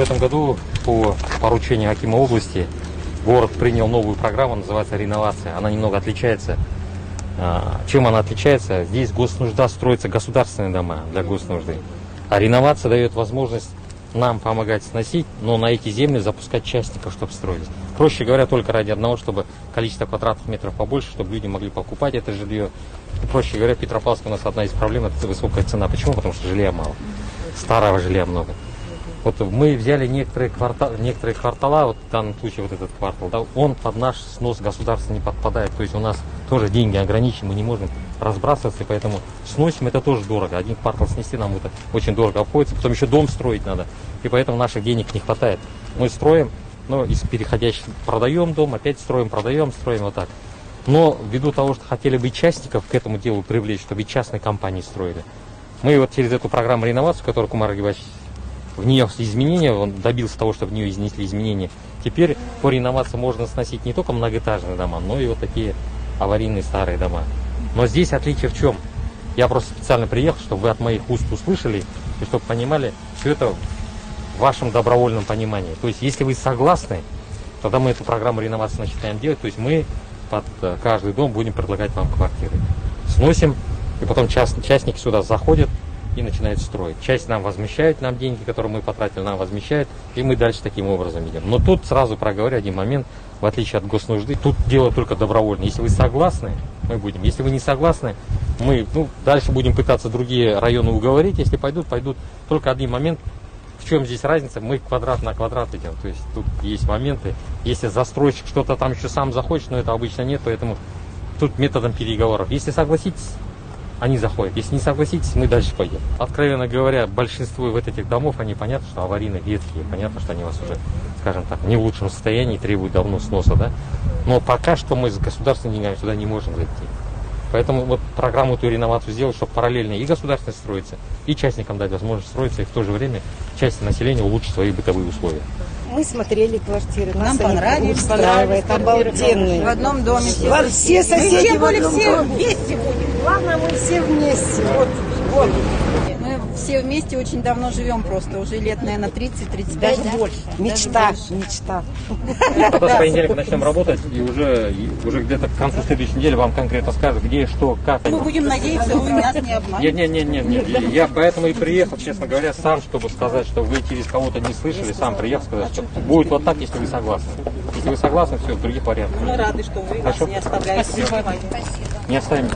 В этом году по поручению Акима области город принял новую программу, называется «Реновация». Она немного отличается. Чем она отличается? Здесь госнужда строятся государственные дома для госнужды. А реновация дает возможность нам помогать сносить, но на эти земли запускать частников, чтобы строились. Проще говоря, только ради одного, чтобы количество квадратных метров побольше, чтобы люди могли покупать это жилье. Проще говоря, в Петропавловске у нас одна из проблем – это высокая цена. Почему? Потому что жилья мало. Старого жилья много. Вот мы взяли некоторые квартала, вот в данном случае вот этот квартал, да, он под наш снос государства не подпадает. То есть у нас тоже деньги ограничены, мы не можем разбрасываться, и поэтому сносим, это тоже дорого. Один квартал снести нам это очень дорого обходится, потом еще дом строить надо, и поэтому наших денег не хватает. Мы строим, но из переходящих продаем дом, опять строим, продаем, строим вот так. Но ввиду того, что хотели бы частников к этому делу привлечь, чтобы и частные компании строили, мы вот через эту программу реновации, которую Кумар Гибаевич в нее изменения, он добился того, чтобы в нее изнесли изменения. Теперь по реновации можно сносить не только многоэтажные дома, но и вот такие аварийные старые дома. Но здесь отличие в чем? Я просто специально приехал, чтобы вы от моих уст услышали, и чтобы понимали все это в вашем добровольном понимании. То есть, если вы согласны, тогда мы эту программу реновации начинаем делать. То есть, мы под каждый дом будем предлагать вам квартиры. Сносим, и потом частники сюда заходят и начинают строить. Часть нам возмещает, нам деньги, которые мы потратили, нам возмещают, и мы дальше таким образом идем. Но тут сразу проговорю один момент, в отличие от госнужды, тут дело только добровольно. Если вы согласны, мы будем. Если вы не согласны, мы дальше будем пытаться другие районы уговорить. Если пойдут. Только один момент. В чем здесь разница? Мы квадрат на квадрат идем. То есть тут есть моменты. Если застройщик что-то там еще сам захочет, но это обычно нет, поэтому тут методом переговоров. Если согласитесь, они заходят. Если не согласитесь, мы дальше пойдем. Откровенно говоря, большинство вот этих домов, они понятно, что аварийно ветхие. Понятно, что они у вас уже, скажем так, не в лучшем состоянии, требуют давно сноса, да? Но пока что мы с государственными деньгами сюда не можем зайти. Поэтому вот программу эту реновацию сделать, чтобы параллельно и государственность строится, и частникам дать возможность строиться, и в то же время части населения улучшить свои бытовые условия. Мы смотрели квартиры, нам понравились, устраивает, обалденные. В одном доме Все соседи в одном все доме. вместе будем. Главное, мы все вместе. Вот. Мы все вместе очень давно живем просто, уже лет, наверное, 30-35. Даже да? больше. Даже Мечта. Тогда с понедельника начнем работать, и уже где-то к концу следующей недели вам конкретно скажут, где, что, как. Мы будем надеяться, вы нас не обманете. Нет. Я поэтому и приехал, честно говоря, сам, чтобы сказать, что вы через кого-то не слышали, сам приехал сказать, что будет вот так, если вы согласны. Если вы согласны, все, в других вариантах. Мы рады, что вы нас Хорошо. не оставляете. Не оставим,